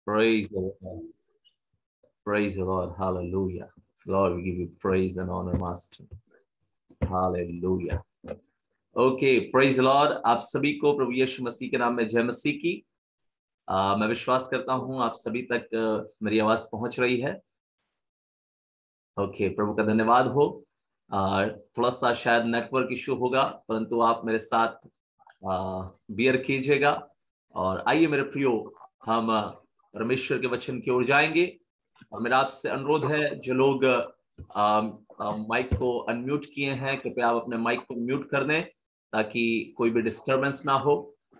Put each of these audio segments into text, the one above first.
Praise the Lord. Praise the Lord. Hallelujah. Lord, we give you praise and honor, Master. Hallelujah. Okay, praise the Lord. आप सभी को प्रभु यीशु मसीह के नाम में जय मसीह की। मैं विश्वास करता हूं आप सभी तक मेरी आवाज पहुंच रही है। ओके, प्रभु का धन्यवाद हो। थोड़ा सा शायद नेटवर्क इशू होगा, परंतु आप मेरे साथ बियर कीजिएगा। और आइए मेरे प्रियो, हम परमेश्वर के वचन की ओर जाएंगे। और मेरा आपसे अनुरोध है, जो लोग माइक को अनम्यूट किए हैं, कृपया आप अपने माइक को म्यूट कर दें ताकि कोई भी डिस्टरबेंस ना हो।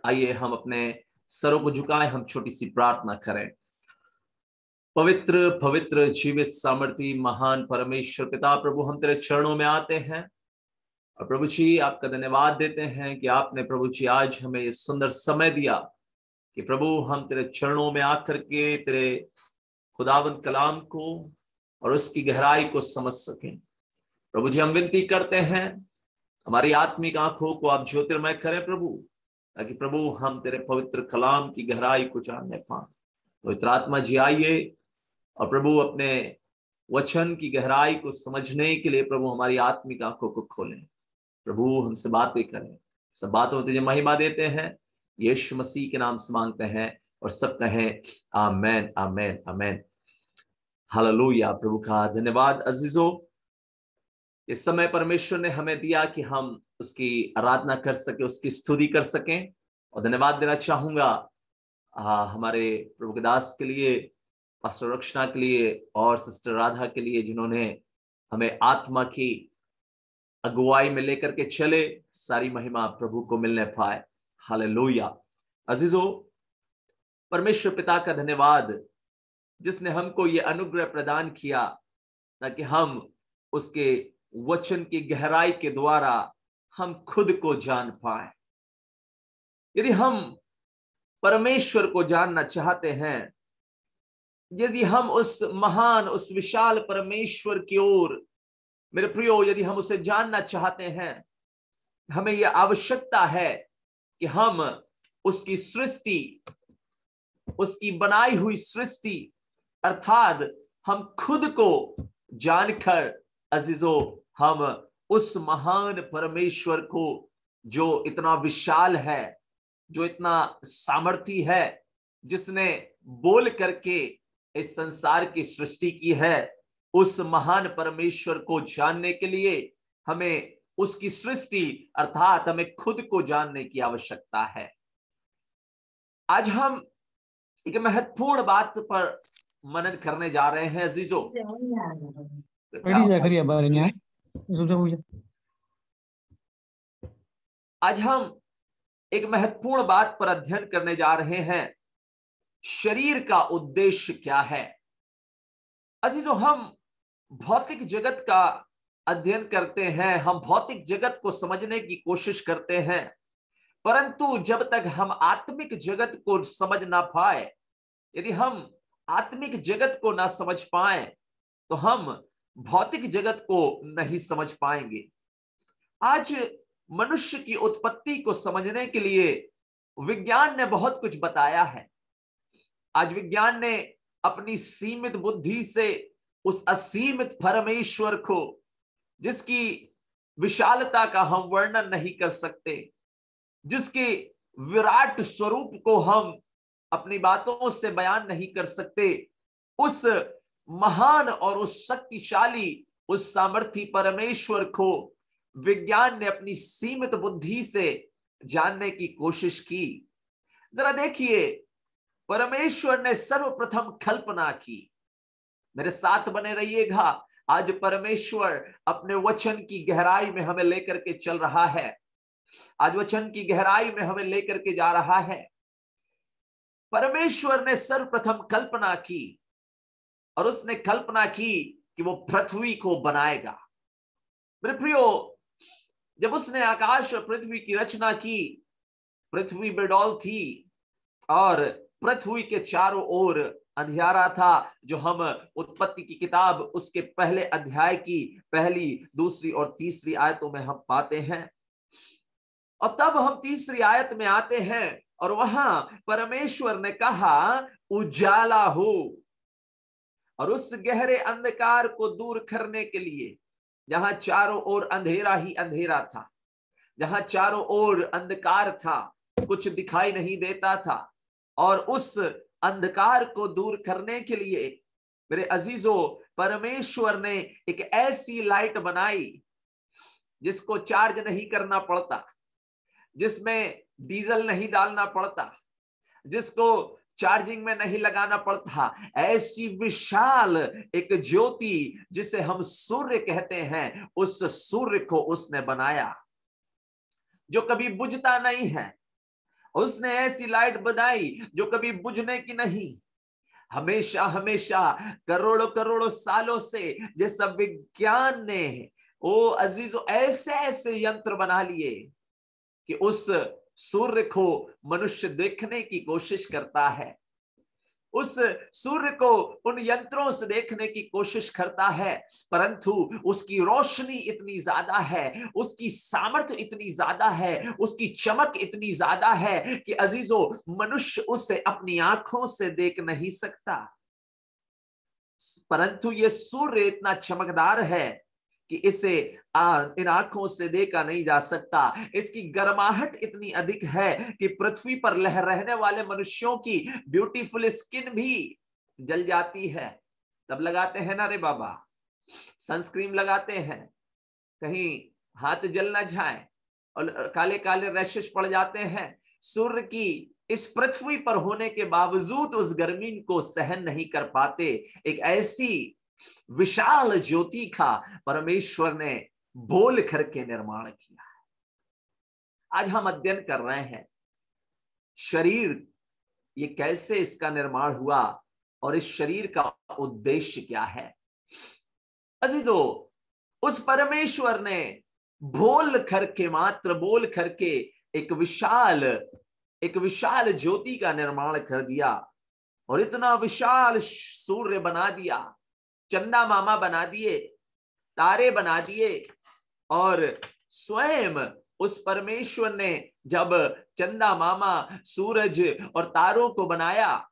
आइए हम अपने सरों को झुकाएं, हम छोटी सी प्रार्थना करें। पवित्र पवित्र जीवित सामर्थी महान परमेश्वर पिता प्रभु, हम तेरे चरणों में आते हैं और प्रभु जी आपका धन्यवाद देते हैं कि आपने प्रभु जी आज हमें ये सुंदर समय दिया कि प्रभु हम तेरे चरणों में आकर के तेरे खुदावंद कलाम को और उसकी गहराई को समझ सकें। प्रभु जी हम विनती करते हैं, हमारी आत्मिक आंखों को आप ज्योतिर्मय करें प्रभु, ताकि प्रभु हम तेरे पवित्र कलाम की गहराई को जानने पाएं। पवित्र आत्मा जी आइए और प्रभु अपने वचन की गहराई को समझने के लिए प्रभु हमारी आत्मिक आंखों को खोलें। प्रभु हमसे बातें करें, सब बातों में तुझे महिमा देते हैं, यीशु मसीह के नाम से मांगते हैं और सब कहें आमेन आमेन आमेन। हालेलुया। प्रभु का धन्यवाद। अजीजों, इस समय परमेश्वर ने हमें दिया कि हम उसकी आराधना कर सके, उसकी स्तुति कर सकें। और धन्यवाद देना चाहूंगा हमारे प्रभु के दास के लिए, पास्टर रक्षना के लिए और सिस्टर राधा के लिए, जिन्होंने हमें आत्मा की अगुवाई में लेकर के चले। सारी महिमा प्रभु को मिलने पाए। हालेलुया। अजीजों, परमेश्वर पिता का धन्यवाद जिसने हमको ये अनुग्रह प्रदान किया ताकि हम उसके वचन की गहराई के द्वारा हम खुद को जान पाए। यदि हम परमेश्वर को जानना चाहते हैं, यदि हम उस महान, उस विशाल परमेश्वर की ओर, मेरे प्रियो, यदि हम उसे जानना चाहते हैं, हमें यह आवश्यकता है कि हम उसकी सृष्टि, उसकी बनाई हुई सृष्टि अर्थात हम खुद को जानकर अजीजों, हम उस महान परमेश्वर को जो इतना विशाल है, जो इतना सामर्थी है, जिसने बोल करके इस संसार की सृष्टि की है, उस महान परमेश्वर को जानने के लिए हमें उसकी सृष्टि अर्थात हमें खुद को जानने की आवश्यकता है। आज हम एक महत्वपूर्ण बात पर मनन करने जा रहे हैं अजीजों। आज हम एक महत्वपूर्ण बात पर अध्ययन करने जा रहे हैं, शरीर का उद्देश्य क्या है। अजीजों, हम भौतिक जगत का अध्ययन करते हैं, हम भौतिक जगत को समझने की कोशिश करते हैं, परंतु जब तक हम आत्मिक जगत को समझ ना पाए, यदि हम आत्मिक जगत को ना समझ पाए, तो हम भौतिक जगत को नहीं समझ पाएंगे। आज मनुष्य की उत्पत्ति को समझने के लिए विज्ञान ने बहुत कुछ बताया है। आज विज्ञान ने अपनी सीमित बुद्धि से उस असीमित परमेश्वर को, जिसकी विशालता का हम वर्णन नहीं कर सकते, जिसके विराट स्वरूप को हम अपनी बातों से बयान नहीं कर सकते, उस महान और उस शक्तिशाली, उस सामर्थी परमेश्वर को विज्ञान ने अपनी सीमित बुद्धि से जानने की कोशिश की। जरा देखिए, परमेश्वर ने सर्वप्रथम कल्पना की। मेरे साथ बने रहिएगा। आज परमेश्वर अपने वचन की गहराई में हमें लेकर के चल रहा है। आज वचन की गहराई में हमें लेकर के जा रहा है। परमेश्वर ने सर्वप्रथम कल्पना की और उसने कल्पना की कि वो पृथ्वी को बनाएगा। मेरे प्रियो, जब उसने आकाश और पृथ्वी की रचना की, पृथ्वी बेडौल थी और पृथ्वी के चारों ओर अंधियारा था, जो हम उत्पत्ति की किताब उसके पहले अध्याय की पहली, दूसरी और तीसरी आयतों में हम पाते हैं। और तब हम तीसरी आयत में आते हैं और वहां परमेश्वर ने कहा उजाला हो, और उस गहरे अंधकार को दूर करने के लिए, जहां चारों ओर अंधेरा ही अंधेरा था, जहां चारों ओर अंधकार था, कुछ दिखाई नहीं देता था, और उस अंधकार को दूर करने के लिए मेरे अजीजों परमेश्वर ने एक ऐसी लाइट बनाई जिसको चार्ज नहीं करना पड़ता, जिसमें डीजल नहीं डालना पड़ता, जिसको चार्जिंग में नहीं लगाना पड़ता। ऐसी विशाल एक ज्योति जिसे हम सूर्य कहते हैं, उस सूर्य को उसने बनाया जो कभी बुझता नहीं है। उसने ऐसी लाइट बनाई जो कभी बुझने की नहीं, हमेशा हमेशा करोड़ों करोड़ों सालों से जैसा विज्ञान ने ओ अजीजों ऐसे ऐसे यंत्र बना लिए कि उस सूर्य को मनुष्य देखने की कोशिश करता है, उस सूर्य को उन यंत्रों से देखने की कोशिश करता है, परंतु उसकी रोशनी इतनी ज्यादा है, उसकी सामर्थ्य इतनी ज्यादा है, उसकी चमक इतनी ज्यादा है कि अजीजों मनुष्य उसे अपनी आंखों से देख नहीं सकता। परंतु ये सूर्य इतना चमकदार है कि इसे इन आंखों से देखा नहीं जा सकता। इसकी गर्माहट इतनी अधिक है कि पृथ्वी पर रहने वाले मनुष्यों की ब्यूटीफुल स्किन भी जल जाती है। तब लगाते हैं ना रे बाबा, सनस्क्रीन लगाते हैं, कहीं हाथ जल ना जाए और काले काले रैशेस पड़ जाते हैं। सूर्य की इस पृथ्वी पर होने के बावजूद उस गर्मी को सहन नहीं कर पाते। एक ऐसी विशाल ज्योति का परमेश्वर ने बोल करके निर्माण किया है। आज हम अध्ययन कर रहे हैं शरीर, ये कैसे इसका निर्माण हुआ और इस शरीर का उद्देश्य क्या है। अजीजों उस परमेश्वर ने बोल करके, मात्र बोल करके एक विशाल ज्योति का निर्माण कर दिया, और इतना विशाल सूर्य बना दिया, चंदा मामा बना दिए, तारे बना दिए। और स्वयं उस परमेश्वर ने जब चंदा मामा, सूरज और तारों को बनाया,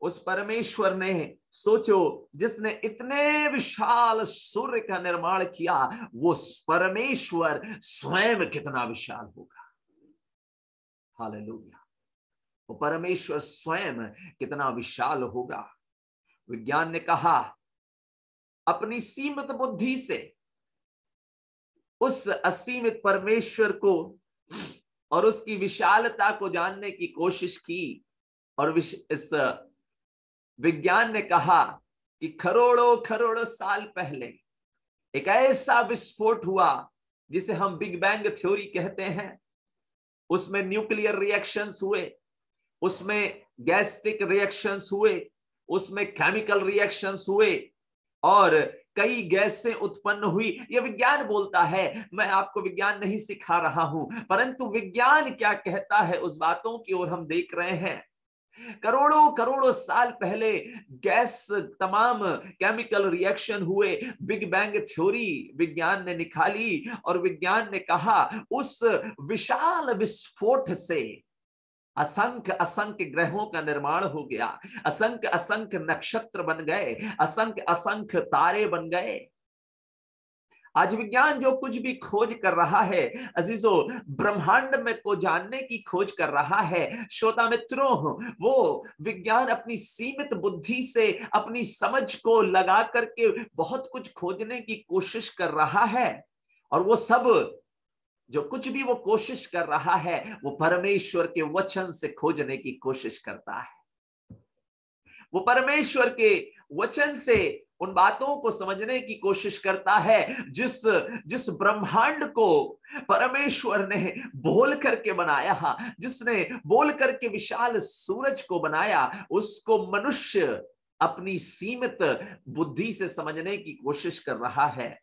उस परमेश्वर ने सोचो, जिसने इतने विशाल सूर्य का निर्माण किया, वो परमेश्वर स्वयं कितना विशाल होगा। हालेलुया, वो परमेश्वर स्वयं कितना विशाल होगा। विज्ञान ने कहा अपनी सीमित बुद्धि से उस असीमित परमेश्वर को और उसकी विशालता को जानने की कोशिश की, और इस विज्ञान ने कहा कि करोड़ों करोड़ों साल पहले एक ऐसा विस्फोट हुआ जिसे हम बिग बैंग थ्योरी कहते हैं। उसमें न्यूक्लियर रिएक्शंस हुए, उसमें गैस्ट्रिक रिएक्शंस हुए, उसमें केमिकल रिएक्शंस हुए, और कई गैसें उत्पन्न हुई। यह विज्ञान बोलता है, मैं आपको विज्ञान नहीं सिखा रहा हूं, परंतु विज्ञान क्या कहता है उस बातों की ओर हम देख रहे हैं। करोड़ों करोड़ों साल पहले गैस, तमाम केमिकल रिएक्शन हुए, बिग बैंग थ्योरी विज्ञान ने निकाली, और विज्ञान ने कहा उस विशाल विस्फोट से असंख्य असंख्य ग्रहों का निर्माण हो गया, असंख्य असंख्य नक्षत्र बन गए, असंख्य असंख्य तारे बन गए। आज विज्ञान जो कुछ भी खोज कर रहा है अजीजों, ब्रह्मांड में को जानने की खोज कर रहा है श्रोता मित्रों, वो विज्ञान अपनी सीमित बुद्धि से, अपनी समझ को लगा करके बहुत कुछ खोजने की कोशिश कर रहा है। और वो सब जो कुछ भी वो कोशिश कर रहा है, वो परमेश्वर के वचन से खोजने की कोशिश करता है। वो परमेश्वर के वचन से उन बातों को समझने की कोशिश करता है जिस ब्रह्मांड को परमेश्वर ने बोल करके बनाया, जिसने बोल करके विशाल सूरज को बनाया, उसको मनुष्य अपनी सीमित बुद्धि से समझने की कोशिश कर रहा है।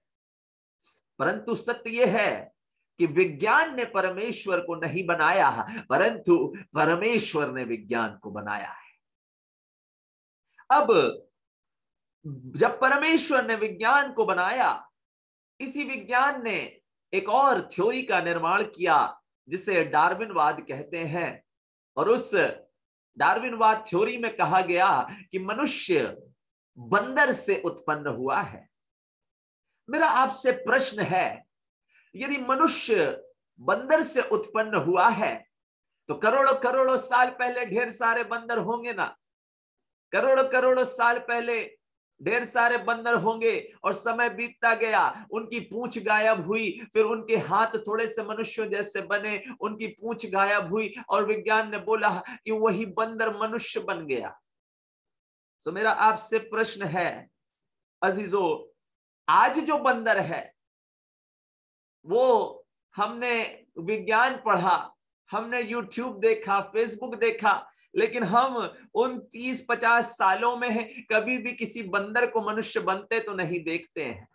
परंतु सत्य यह है कि विज्ञान ने परमेश्वर को नहीं बनाया, परंतु परमेश्वर ने विज्ञान को बनाया है। अब जब परमेश्वर ने विज्ञान को बनाया, इसी विज्ञान ने एक और थ्योरी का निर्माण किया जिसे डार्विनवाद कहते हैं। और उस डार्विनवाद थ्योरी में कहा गया कि मनुष्य बंदर से उत्पन्न हुआ है। मेरा आपसे प्रश्न है, यदि मनुष्य बंदर से उत्पन्न हुआ है तो करोड़ों करोड़ों साल पहले ढेर सारे बंदर होंगे ना? करोड़ों करोड़ों साल पहले ढेर सारे बंदर होंगे और समय बीतता गया, उनकी पूंछ गायब हुई, फिर उनके हाथ थोड़े से मनुष्य जैसे बने, उनकी पूंछ गायब हुई और विज्ञान ने बोला कि वही बंदर मनुष्य बन गया। तो मेरा आपसे प्रश्न है अजीजों, आज जो बंदर है वो हमने विज्ञान पढ़ा, हमने यूट्यूब देखा, फेसबुक देखा, लेकिन हम उन 30-50 सालों में कभी भी किसी बंदर को मनुष्य बनते तो नहीं देखते हैं।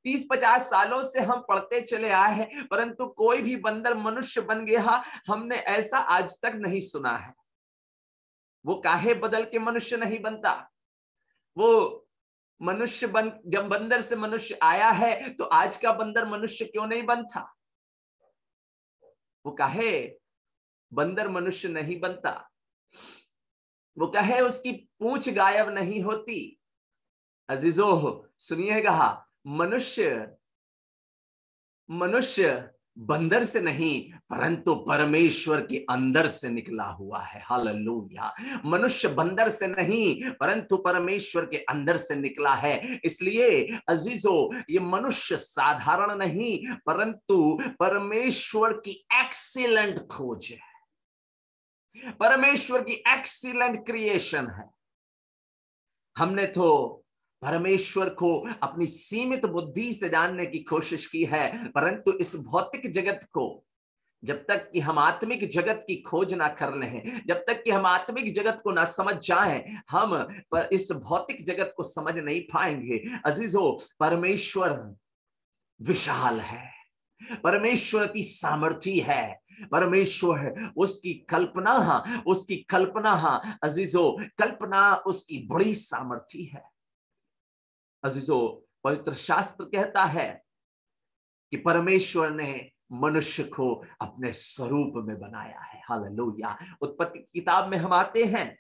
30-50 सालों से हम पढ़ते चले आए हैं, परंतु कोई भी बंदर मनुष्य बन गया हमने ऐसा आज तक नहीं सुना है। वो काहे बदल के मनुष्य नहीं बनता? वो मनुष्य जब बंदर से मनुष्य आया है तो आज का बंदर मनुष्य क्यों नहीं बनता? वो काहे बंदर मनुष्य नहीं बनता? वो काहे उसकी पूंछ गायब नहीं होती? अजीजों सुनिएगा, मनुष्य बंदर से नहीं परंतु परमेश्वर के अंदर से निकला हुआ है। हालेलुया। मनुष्य बंदर से नहीं परंतु परमेश्वर के अंदर से निकला है। इसलिए अजीजों, ये मनुष्य साधारण नहीं परंतु परमेश्वर की एक्सीलेंट खोज है, परमेश्वर की एक्सीलेंट क्रिएशन है। हमने तो परमेश्वर को अपनी सीमित बुद्धि से जानने की कोशिश की है, परंतु इस भौतिक जगत को जब तक कि हम आत्मिक जगत की खोज ना कर लें, जब तक कि हम आत्मिक जगत को ना समझ जाएं, हम पर इस भौतिक जगत को समझ नहीं पाएंगे। अजीजों, परमेश्वर विशाल है, परमेश्वर की सामर्थी है, परमेश्वर उसकी कल्पना अजीजों, कल्पना उसकी बड़ी सामर्थी है। अजीजों, पवित्र शास्त्र कहता है कि परमेश्वर ने मनुष्य को अपने स्वरूप में बनाया है। हालेलुया। उत्पत्ति की किताब में हम आते हैं,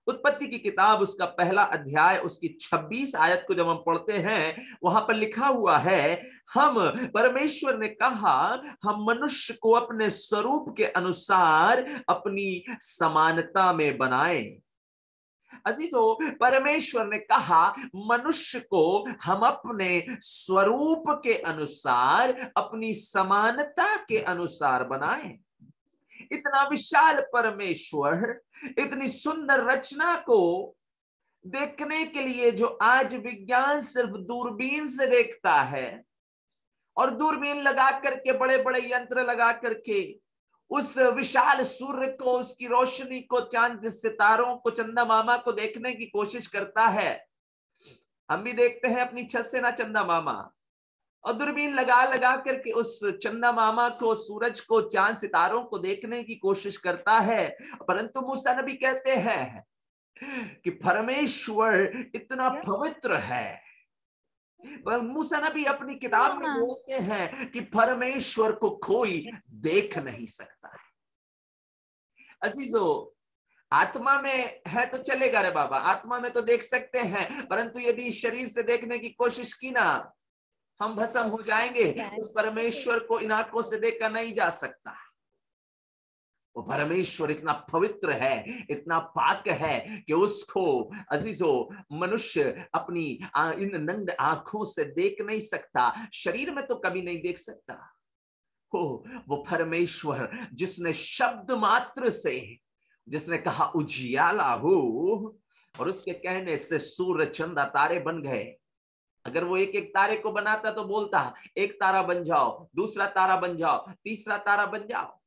उत्पत्ति की किताब उसका पहला अध्याय उसकी 26 आयत को जब हम पढ़ते हैं, वहां पर लिखा हुआ है, हम परमेश्वर ने कहा हम मनुष्य को अपने स्वरूप के अनुसार अपनी समानता में बनाएं। अजीजों, परमेश्वर ने कहा मनुष्य को हम अपने स्वरूप के अनुसार, अपनी समानता के अनुसार बनाएं। इतना विशाल परमेश्वर, इतनी सुंदर रचना को देखने के लिए जो आज विज्ञान सिर्फ दूरबीन से देखता है, और दूरबीन लगा करके, बड़े बड़े यंत्र लगा करके उस विशाल सूर्य को, उसकी रोशनी को, चांद सितारों को, चंदा मामा को देखने की कोशिश करता है। हम भी देखते हैं अपनी छत से ना चंदा मामा, और दूरबीन लगा लगा करके उस चंदा मामा को, सूरज को, चांद सितारों को देखने की कोशिश करता है। परंतु मूसा नबी कहते हैं कि परमेश्वर इतना पवित्र है। मूसा नबी अपनी किताब में बोलते हैं कि परमेश्वर को कोई देख नहीं सकता है। अजीजों, आत्मा में है तो चलेगा रे बाबा, आत्मा में तो देख सकते हैं, परंतु यदि शरीर से देखने की कोशिश की ना, हम भस्म हो जाएंगे। उस परमेश्वर को इन आंखों से देखा नहीं जा सकता। वो परमेश्वर इतना पवित्र है, इतना पाक है कि उसको अजीजों मनुष्य अपनी इन नंद आंखों से देख नहीं सकता, शरीर में तो कभी नहीं देख सकता। वो परमेश्वर जिसने शब्द मात्र से, जिसने कहा उजियाला हो, और उसके कहने से सूर्य चंदा तारे बन गए। अगर वो एक एक तारे को बनाता तो बोलता एक तारा बन जाओ, दूसरा तारा बन जाओ, तीसरा तारा बन जाओ,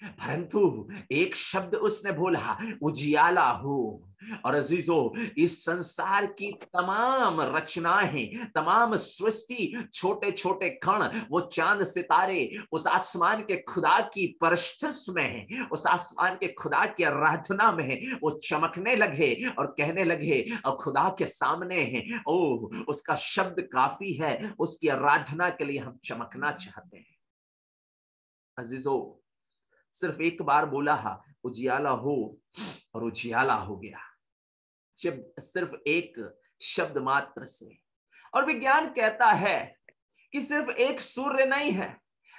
परंतु एक शब्द उसने बोला उजियाला हो। और अजीजों, इस संसार की तमाम रचनाएं, तमाम सृष्टि, छोटे छोटे कण, वो चांद सितारे उस आसमान के खुदा की परस्तिश में, उस आसमान के खुदा की आराधना में वो चमकने लगे और कहने लगे और खुदा के सामने है, ओह उसका शब्द काफी है, उसकी आराधना के लिए हम चमकना चाहते हैं। अजीजों, सिर्फ एक बार बोला उजियाला हो और उजियाला हो गया, सिर्फ एक शब्द मात्र से। और विज्ञान कहता है कि सिर्फ एक सूर्य नहीं है,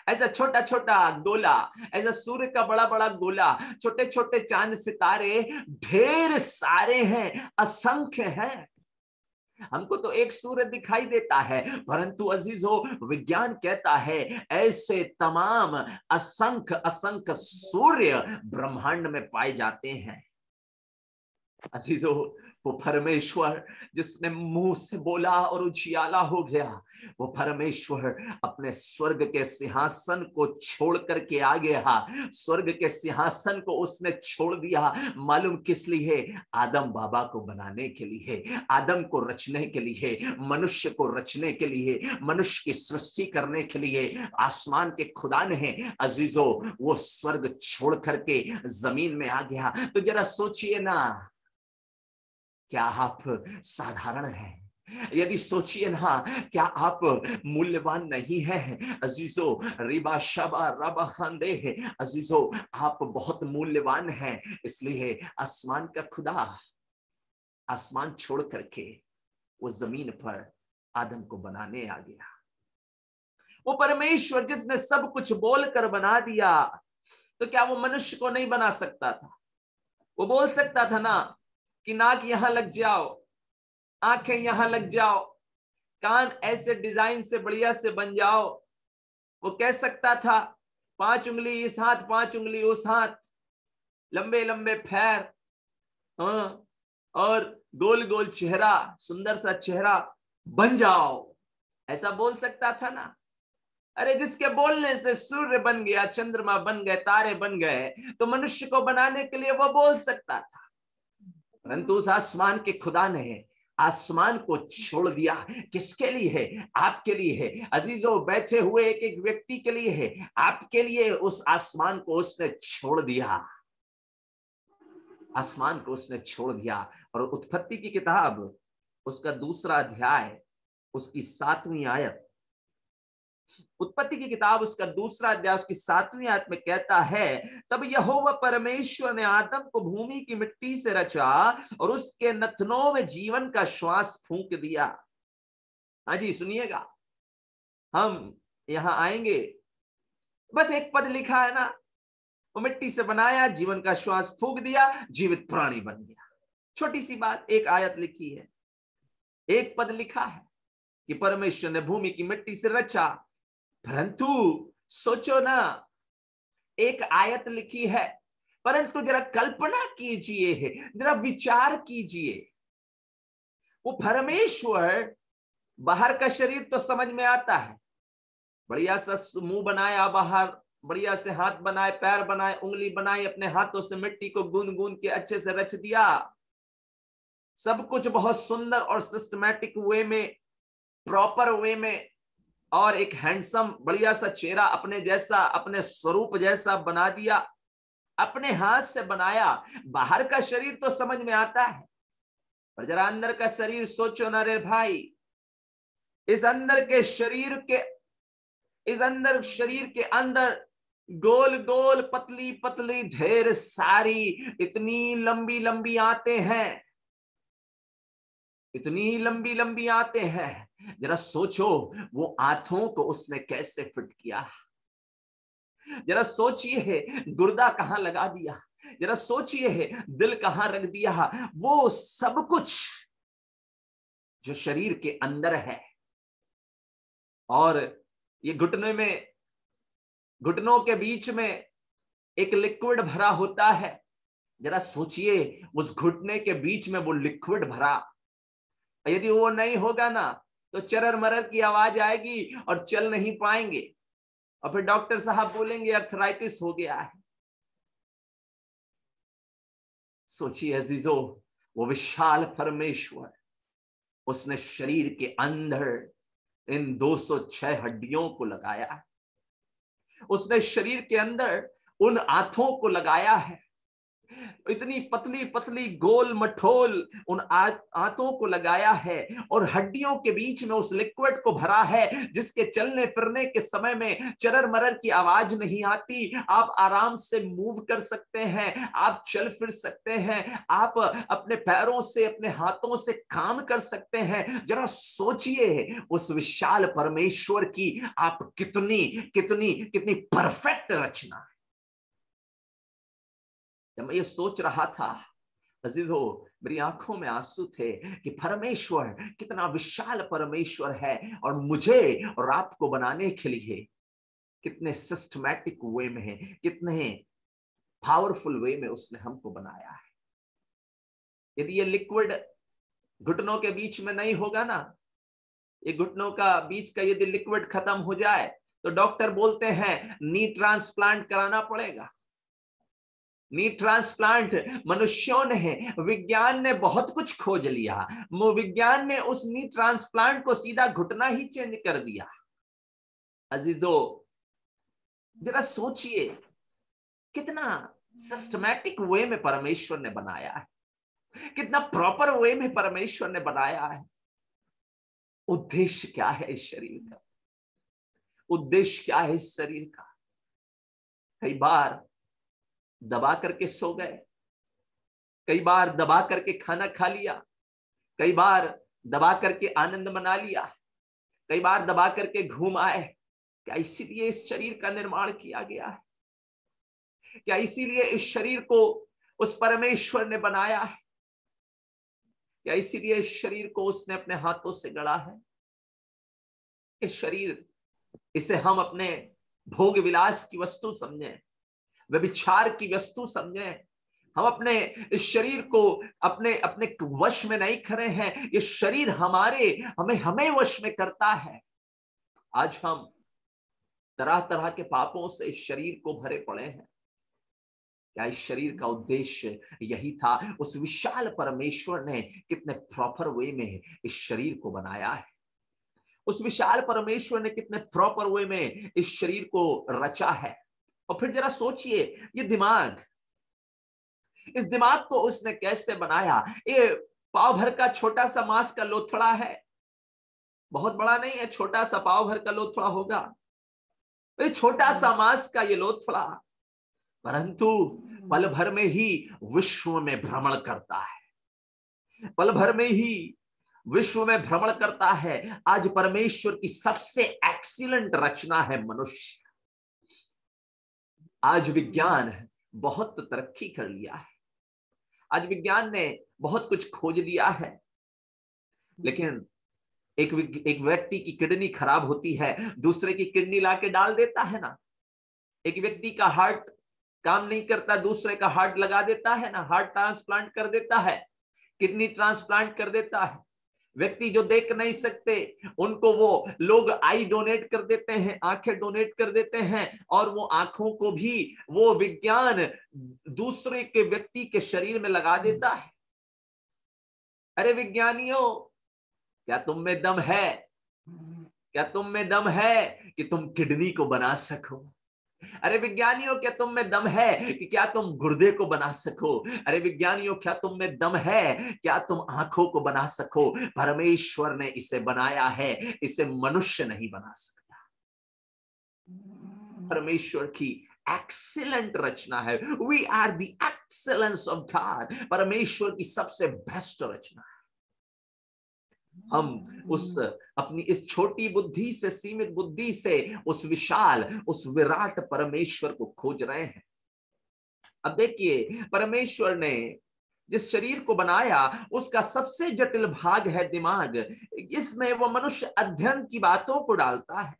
ऐसा छोटा छोटा गोला, ऐसा सूर्य का बड़ा बड़ा गोला, छोटे छोटे चांद सितारे ढेर सारे हैं, असंख्य हैं। हमको तो एक सूर्य दिखाई देता है, परंतु अजीजों विज्ञान कहता है ऐसे तमाम असंख्य असंख्य सूर्य ब्रह्मांड में पाए जाते हैं। अजीजों वो परमेश्वर जिसने मुंह से बोला और उजियाला हो गया, वो परमेश्वर अपने स्वर्ग के सिंहासन को छोड़ करके आ गया। स्वर्ग के सिंहासन को उसने छोड़ दिया, मालूम किस लिए? आदम बाबा को बनाने के लिए, आदम को रचने के लिए, मनुष्य को रचने के लिए, मनुष्य की सृष्टि करने के लिए आसमान के खुदा ने अजीजों वो स्वर्ग छोड़ करके जमीन में आ गया। तो जरा सोचिए ना, क्या आप साधारण हैं? यदि सोचिए ना, क्या आप मूल्यवान नहीं हैं? अजीजों रिबा शबा रबा हंदे है, अजीजों आप बहुत मूल्यवान हैं। इसलिए आसमान का खुदा आसमान छोड़ करके वो जमीन पर आदम को बनाने आ गया। वो परमेश्वर जिसने सब कुछ बोलकर बना दिया, तो क्या वो मनुष्य को नहीं बना सकता था? वो बोल सकता था ना कि नाक यहां लग जाओ, आंखें यहां लग जाओ, कान ऐसे डिजाइन से बढ़िया से बन जाओ। वो कह सकता था 5 उंगली इस हाथ, 5 उंगली उस हाथ, लंबे लंबे पैर, हाँ, और गोल गोल चेहरा, सुंदर सा चेहरा बन जाओ, ऐसा बोल सकता था ना। अरे जिसके बोलने से सूर्य बन गया, चंद्रमा बन गए, तारे बन गए, तो मनुष्य को बनाने के लिए वो बोल सकता था। परंतु उस आसमान के खुदा ने आसमान को छोड़ दिया। किसके लिए है? आपके लिए है अजीजों, बैठे हुए एक एक व्यक्ति के लिए है, आपके लिए। उस आसमान को उसने छोड़ दिया, आसमान को उसने छोड़ दिया। और उत्पत्ति की किताब उसका 2 अध्याय उसकी 7वीं आयत, उत्पत्ति की किताब उसका 2 अध्याय उसकी 7वीं आयत में कहता है, तब यहोवा परमेश्वर ने आदम को भूमि की मिट्टी से रचा और उसके नथनों में जीवन का श्वास फूंक दिया। हाँ जी सुनिएगा, हम यहां आएंगे, बस एक पद लिखा है ना, वो मिट्टी से बनाया, जीवन का श्वास फूंक दिया, जीवित प्राणी बन गया। छोटी सी बात, एक आयत लिखी है, एक पद लिखा है कि परमेश्वर ने भूमि की मिट्टी से रचा। परंतु सोचो ना, एक आयत लिखी है, परंतु जरा कल्पना कीजिए, जरा विचार कीजिए, वो परमेश्वर, बाहर का शरीर तो समझ में आता है, बढ़िया सा मुंह बनाया बाहर, बढ़िया से हाथ बनाए, पैर बनाए, उंगली बनाई, अपने हाथों से मिट्टी को गूंद गूंद के अच्छे से रच दिया, सब कुछ बहुत सुंदर और सिस्टमैटिक वे में, प्रॉपर वे में, और एक हैंडसम बढ़िया सा चेहरा अपने जैसा, अपने स्वरूप जैसा बना दिया, अपने हाथ से बनाया। बाहर का शरीर तो समझ में आता है, पर जरा अंदर का शरीर सोचो ना रे भाई। इस अंदर के शरीर के, इस अंदर शरीर के अंदर गोल गोल पतली पतली ढेर सारी इतनी लंबी लंबी आते हैं, इतनी लंबी लंबी आते हैं। जरा सोचो वो आंतों को उसने कैसे फिट किया, जरा सोचिए गुर्दा कहां लगा दिया, जरा सोचिए दिल कहां रख दिया। वो सब कुछ जो शरीर के अंदर है, और ये घुटने में, घुटनों के बीच में एक लिक्विड भरा होता है। जरा सोचिए उस घुटने के बीच में वो लिक्विड भरा, यदि वो नहीं होगा ना तो चरर मरर की आवाज आएगी और चल नहीं पाएंगे, और फिर डॉक्टर साहब बोलेंगे अर्थराइटिस हो गया है। सोचिए अजीजों, वो विशाल परमेश्वर, उसने शरीर के अंदर इन 206 हड्डियों को लगाया है, उसने शरीर के अंदर उन आंतों को लगाया है, इतनी पतली पतली गोल मठोल उन आंतों को लगाया है और हड्डियों के बीच में उस लिक्विड को भरा है जिसके चलने फिरने के समय में चरर मरर की आवाज नहीं आती। आप आराम से मूव कर सकते हैं, आप चल फिर सकते हैं, आप अपने पैरों से अपने हाथों से काम कर सकते हैं। जरा सोचिए उस विशाल परमेश्वर की आप कितनी कितनी कितनी परफेक्ट रचना। जब मैं ये सोच रहा था अजीजों, मेरी आंखों में आंसू थे कि परमेश्वर कितना विशाल परमेश्वर है और मुझे और आपको बनाने के लिए कितने सिस्टमैटिक वे में है, कितने पावरफुल वे में उसने हमको बनाया है। यदि ये लिक्विड घुटनों के बीच में नहीं होगा ना, ये घुटनों का बीच का यदि लिक्विड खत्म हो जाए तो डॉक्टर बोलते हैं नी ट्रांसप्लांट कराना पड़ेगा। नी ट्रांसप्लांट मनुष्यों ने, विज्ञान ने बहुत कुछ खोज लिया, विज्ञान ने उस नी ट्रांसप्लांट को सीधा घुटना ही चेंज कर दिया। अजीजों जरा सोचिए कितना सिस्टमैटिक वे में परमेश्वर ने बनाया है, कितना प्रॉपर वे में परमेश्वर ने बनाया है। उद्देश्य क्या है इस शरीर का? उद्देश्य क्या है इस शरीर का? कई बार दबा करके सो गए, कई बार दबा करके खाना खा लिया, कई बार दबा करके आनंद मना लिया, कई बार दबा करके घूम आए। क्या इसीलिए इस शरीर का निर्माण किया गया है? क्या इसीलिए इस शरीर को उस परमेश्वर ने बनाया है? क्या इसीलिए इस शरीर को उसने अपने हाथों से गढ़ा है? इस शरीर, इसे हम अपने भोग विलास की वस्तु समझें, व्यभिचार की वस्तु समझें। हम अपने इस शरीर को अपने अपने वश में नहीं करे हैं, ये शरीर हमें वश में करता है। आज हम तरह तरह के पापों से इस शरीर को भरे पड़े हैं। क्या इस शरीर का उद्देश्य यही था? उस विशाल परमेश्वर ने कितने प्रॉपर वे में इस शरीर को बनाया है। उस विशाल परमेश्वर ने कितने प्रॉपर वे में इस शरीर को रचा है। और फिर जरा सोचिए ये दिमाग, इस दिमाग को उसने कैसे बनाया? ये पाव भर का छोटा सा मांस का लोथड़ा है, बहुत बड़ा नहीं है, छोटा सा पाव भर का लोथड़ा होगा, ये छोटा सा मांस का ये लोथड़ा, परंतु पल भर में ही विश्व में भ्रमण करता है, पल भर में ही विश्व में भ्रमण करता है। आज परमेश्वर की सबसे एक्सीलेंट रचना है मनुष्य। आज विज्ञान बहुत तरक्की कर लिया है, आज विज्ञान ने बहुत कुछ खोज लिया है, लेकिन एक व्यक्ति की किडनी खराब होती है, दूसरे की किडनी लाके डाल देता है ना। एक व्यक्ति का हार्ट काम नहीं करता, दूसरे का हार्ट लगा देता है ना, हार्ट ट्रांसप्लांट कर देता है, किडनी ट्रांसप्लांट कर देता है। व्यक्ति जो देख नहीं सकते उनको वो लोग आई डोनेट कर देते हैं, आंखें डोनेट कर देते हैं, और वो आंखों को भी वो विज्ञान दूसरे के व्यक्ति के शरीर में लगा देता है। अरे विज्ञानियों, क्या तुम में दम है? क्या तुम में दम है कि तुम किडनी को बना सको? अरे विज्ञानियों, क्या तुम में दम है कि क्या तुम गुर्दे को बना सको? अरे विज्ञानियों, क्या तुम में दम है क्या तुम आंखों को बना सको? परमेश्वर ने इसे बनाया है, इसे मनुष्य नहीं बना सकता। परमेश्वर की एक्सीलेंट रचना है। We are the excellence of God. परमेश्वर की सबसे बेस्ट रचना है। हम उस अपनी इस छोटी बुद्धि से, सीमित बुद्धि से उस विशाल, उस विराट परमेश्वर को खोज रहे हैं। अब देखिए, परमेश्वर ने जिस शरीर को बनाया उसका सबसे जटिल भाग है दिमाग। इसमें वो मनुष्य अध्ययन की बातों को डालता है।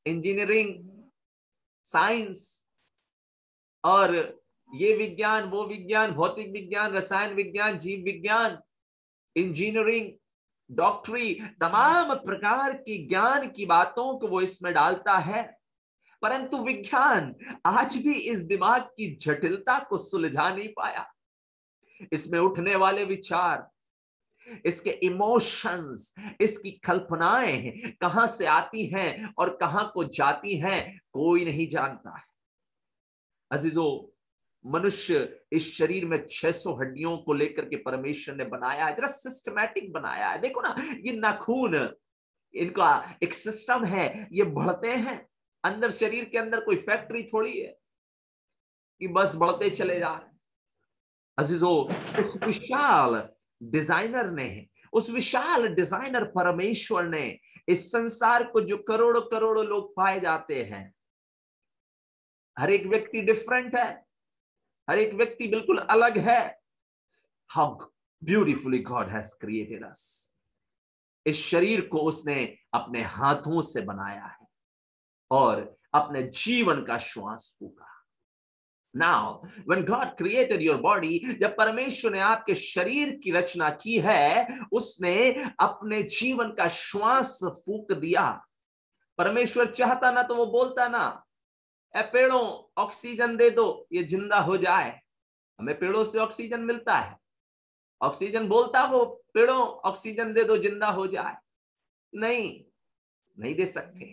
इंजीनियरिंग, साइंस और ये विज्ञान, वो विज्ञान, भौतिक विज्ञान, रसायन विज्ञान, जीव विज्ञान, इंजीनियरिंग, डॉक्टरी, तमाम प्रकार की ज्ञान की बातों को वो इसमें डालता है। परंतु विज्ञान आज भी इस दिमाग की जटिलता को सुलझा नहीं पाया। इसमें उठने वाले विचार, इसके इमोशंस, इसकी कल्पनाएं कहां से आती हैं और कहां को जाती हैं, कोई नहीं जानता है। अजीजों, मनुष्य इस शरीर में 600 हड्डियों को लेकर के परमेश्वर ने बनाया है, जरा सिस्टमैटिक बनाया है। देखो ना, ये नाखून, इनका एक सिस्टम है, ये बढ़ते हैं अंदर। शरीर के अंदर कोई फैक्ट्री थोड़ी है कि बस बढ़ते चले जा रहे हैं। अजीजों, उस विशाल डिजाइनर ने, उस विशाल डिजाइनर परमेश्वर ने इस संसार को, जो करोड़ों करोड़ों लोग पाए जाते हैं, हर एक व्यक्ति डिफरेंट है, हर एक व्यक्ति बिल्कुल अलग है। How beautifully God has created us. इस शरीर को उसने अपने हाथों से बनाया है और अपने जीवन का श्वास फूका। Now, when God created your body, जब परमेश्वर ने आपके शरीर की रचना की है, उसने अपने जीवन का श्वास फूक दिया। परमेश्वर चाहता ना तो वो बोलता ना, ए पेड़ों ऑक्सीजन दे दो, ये जिंदा हो जाए। हमें पेड़ों से ऑक्सीजन मिलता है, ऑक्सीजन बोलता वो पेड़ों ऑक्सीजन दे दो जिंदा हो जाए। नहीं, नहीं दे सकते,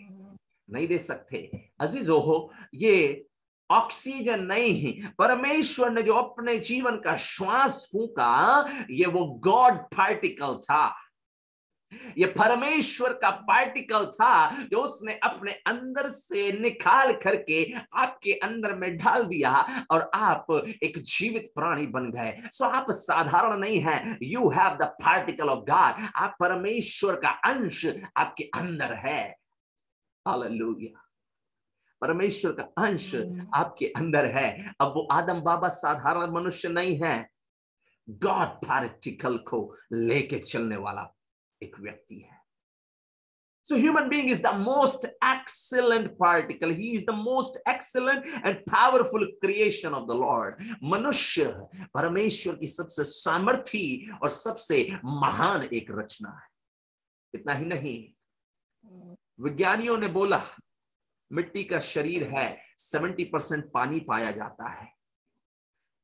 नहीं दे सकते। अजीजों हो, ये ऑक्सीजन नहीं, परमेश्वर ने जो अपने जीवन का श्वास फूका, ये वो गॉड पार्टिकल था, ये परमेश्वर का पार्टिकल था जो उसने अपने अंदर से निकाल करके आपके अंदर में डाल दिया और आप एक जीवित प्राणी बन गए। सो आप साधारण नहीं हैं, you have the particle of God. आप परमेश्वर का अंश आपके अंदर है। हालेलुया, परमेश्वर का अंश आपके अंदर है। अब वो आदम बाबा साधारण मनुष्य नहीं है, गॉड पार्टिकल को लेके चलने वाला एक व्यक्ति है। So human being is the most excellent particle. He is the most excellent and powerful creation of the Lord. मनुष्य परमेश्वर की सबसे सामर्थी और सबसे महान एक रचना है। इतना ही नहीं, विज्ञानियों ने बोला मिट्टी का शरीर है, 70% पानी पाया जाता है।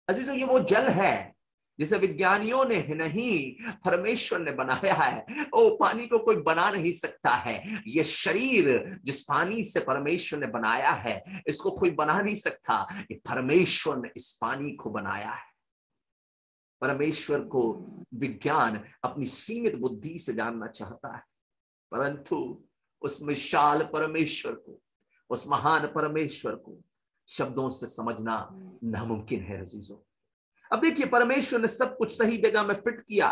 अजीजों, ये वो जल है जिसे विज्ञानियों ने नहीं, परमेश्वर ने बनाया है। ओ, पानी को कोई बना नहीं सकता है। ये शरीर जिस पानी से परमेश्वर ने बनाया है, इसको कोई बना नहीं सकता। ये परमेश्वर ने इस पानी को बनाया है। परमेश्वर को विज्ञान अपनी सीमित बुद्धि से जानना चाहता है, परंतु उस विशाल परमेश्वर को, उस महान परमेश्वर को शब्दों से समझना नामुमकिन है। अजीजों, अब देखिए, परमेश्वर ने सब कुछ सही जगह में फिट किया।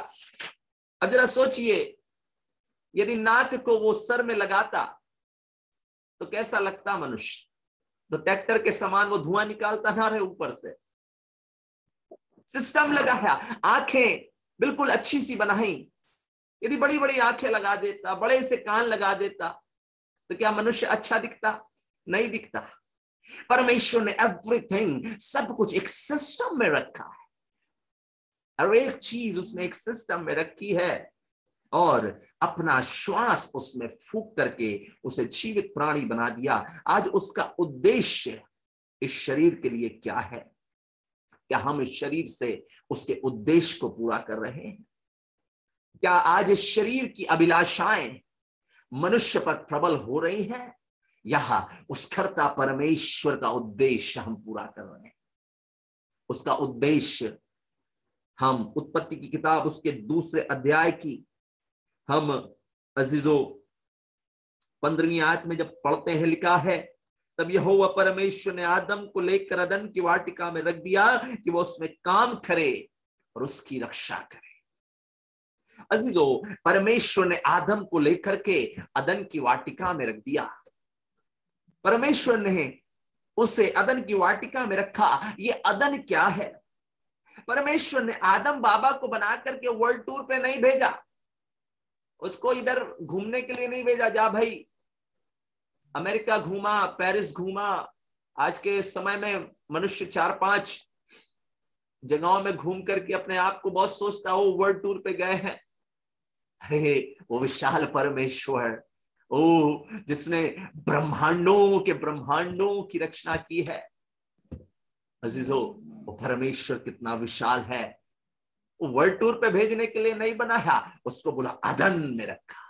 अब जरा सोचिए, यदि नाक को वो सर में लगाता तो कैसा लगता मनुष्य? तो ट्रैक्टर के समान वो धुआं निकालता ना रहे ऊपर से। सिस्टम लगाया, आंखें बिल्कुल अच्छी सी बनाई। यदि बड़ी बड़ी आंखें लगा देता, बड़े से कान लगा देता, तो क्या मनुष्य अच्छा दिखता? नहीं दिखता। परमेश्वर ने एवरीथिंग, सब कुछ एक सिस्टम में रखा है। हर एक चीज उसने एक सिस्टम में रखी है और अपना श्वास उसमें फूंक करके उसे जीवित प्राणी बना दिया। आज उसका उद्देश्य इस शरीर के लिए क्या है? क्या हम इस शरीर से उसके उद्देश्य को पूरा कर रहे हैं? क्या आज इस शरीर की अभिलाषाएं मनुष्य पर प्रबल हो रही हैं, या उस कर्ता परमेश्वर का उद्देश्य हम पूरा कर रहे हैं? उसका उद्देश्य हम उत्पत्ति की किताब उसके 2 अध्याय की हम अजीजों 15वीं आयत में जब पढ़ते हैं, लिखा है, तब यहोवा परमेश्वर ने आदम को लेकर अदन की वाटिका में रख दिया कि वो उसमें काम करे और उसकी रक्षा करे। अजीजों, परमेश्वर ने आदम को लेकर के अदन की वाटिका में रख दिया। परमेश्वर ने उसे अदन की वाटिका में रखा। ये अदन क्या है? परमेश्वर ने आदम बाबा को बना करके वर्ल्ड टूर पे नहीं भेजा, उसको इधर घूमने के लिए नहीं भेजा, जा भाई अमेरिका घूमा, पेरिस घूमा। आज के समय में मनुष्य 4-5 जगहों में घूम करके अपने आप को बहुत सोचता हो वर्ल्ड टूर पे गए हैं। अरे वो विशाल परमेश्वर, ओ जिसने ब्रह्मांडों के ब्रह्मांडों की रचना की है, अजीजों, वो परमेश्वर कितना विशाल है। वो वर्ल्ड टूर पे भेजने के लिए नहीं बनाया, उसको बोला अदन में रखा।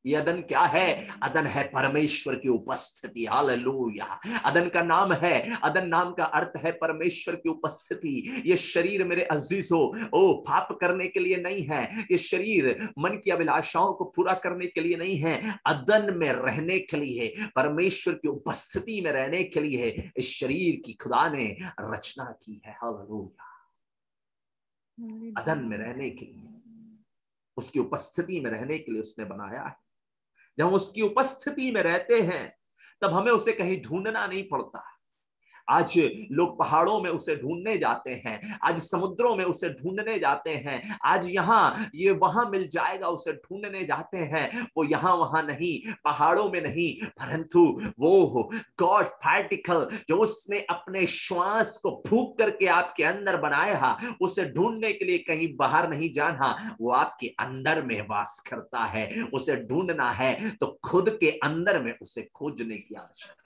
ये अदन क्या है? अदन है परमेश्वर की उपस्थिति। हालेलुया। अदन का नाम है, अदन नाम का अर्थ है परमेश्वर की उपस्थिति। ये शरीर मेरे अजीजों ओ पाप करने के लिए नहीं है, ये शरीर मन की अभिलाषाओं को पूरा करने के लिए नहीं है, अदन में रहने के लिए, परमेश्वर की उपस्थिति में रहने के लिए इस शरीर की खुदा ने रचना की है। हालेलुया। अदन में रहने के लिए, उसकी उपस्थिति में रहने के लिए उसने बनाया है। जब हम उसकी उपस्थिति में रहते हैं तब हमें उसे कहीं ढूंढना नहीं पड़ता। आज लोग पहाड़ों में उसे ढूंढने जाते हैं, आज समुद्रों में उसे ढूंढने जाते हैं, आज यहाँ ये वहां मिल जाएगा उसे ढूंढने जाते हैं। वो यहाँ वहां नहीं, पहाड़ों में नहीं, परंतु वो गॉड पार्टिकल जो उसने अपने श्वास को फूंक करके आपके अंदर बनाया, उसे ढूंढने के लिए कहीं बाहर नहीं जाना, वो आपके अंदर में वास करता है। उसे ढूंढना है तो खुद के अंदर में उसे खोजने की आवश्यकता,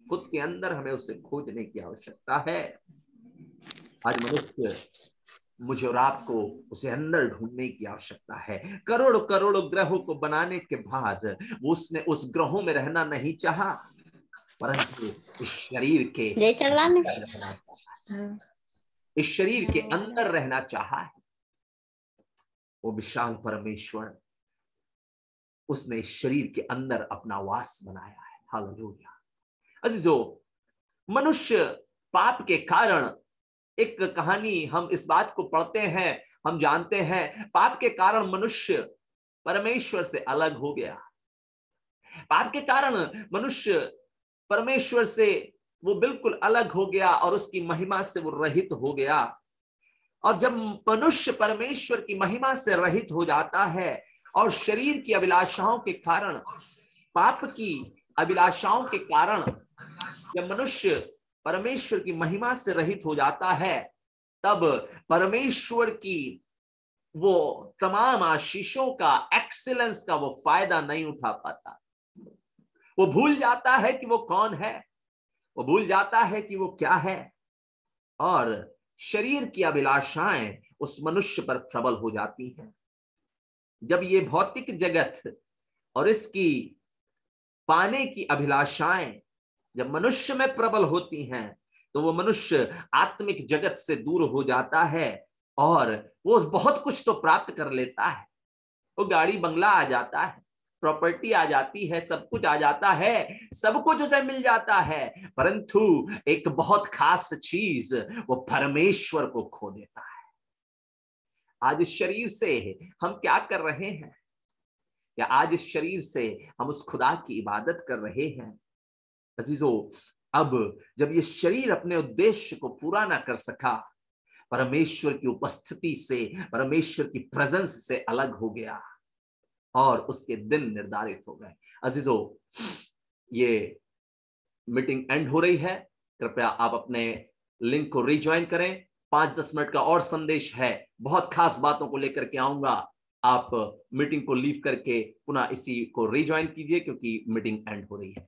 खुद के अंदर हमें उसे खोजने की आवश्यकता है। आज मनुष्य, मुझे और आपको उसे अंदर ढूंढने की आवश्यकता है। करोड़ करोड़ ग्रहों को बनाने के बाद उसने उस ग्रहों में रहना नहीं चाहा, परंतु इस शरीर के रहना चाहा, इस शरीर के अंदर रहना चाहा है। वो विशाल परमेश्वर, उसने इस शरीर के अंदर अपना वास बनाया है। हालेलुया। अजीजों, मनुष्य पाप के कारण, एक कहानी हम इस बात को पढ़ते हैं, हम जानते हैं पाप के कारण मनुष्य परमेश्वर से अलग हो गया। पाप के कारण मनुष्य परमेश्वर से वो बिल्कुल अलग हो गया और उसकी महिमा से वो रहित हो गया। और जब मनुष्य परमेश्वर की महिमा से रहित हो जाता है और शरीर की अभिलाषाओं के कारण, पाप की अभिलाषाओं के कारण जब मनुष्य परमेश्वर की महिमा से रहित हो जाता है, तब परमेश्वर की वो तमाम आशीषों का, एक्सीलेंस का वो फायदा नहीं उठा पाता। वो भूल जाता है कि वो कौन है, वो भूल जाता है कि वो क्या है, और शरीर की अभिलाषाएं उस मनुष्य पर प्रबल हो जाती हैं। जब ये भौतिक जगत और इसकी पाने की अभिलाषाएं जब मनुष्य में प्रबल होती हैं, तो वो मनुष्य आत्मिक जगत से दूर हो जाता है और वो बहुत कुछ तो प्राप्त कर लेता है। वो गाड़ी बंगला आ जाता है, प्रॉपर्टी आ जाती है, सब कुछ आ जाता है, सब कुछ उसे मिल जाता है, परंतु एक बहुत खास चीज, वो परमेश्वर को खो देता है। आज इस शरीर से हम क्या कर रहे हैं? या आज इस शरीर से हम उस खुदा की इबादत कर रहे हैं? अजीजों, अब जब ये शरीर अपने उद्देश्य को पूरा ना कर सका, परमेश्वर की उपस्थिति से, परमेश्वर की प्रेजेंस से अलग हो गया और उसके दिन निर्धारित हो गए। अजीजों, ये मीटिंग एंड हो रही है, कृपया आप अपने लिंक को रिज्वाइन करें। 5-10 मिनट का और संदेश है, बहुत खास बातों को लेकर के आऊंगा। आप मीटिंग को लीव करके पुनः इसी को रिज्वाइन कीजिए, क्योंकि मीटिंग एंड हो रही है।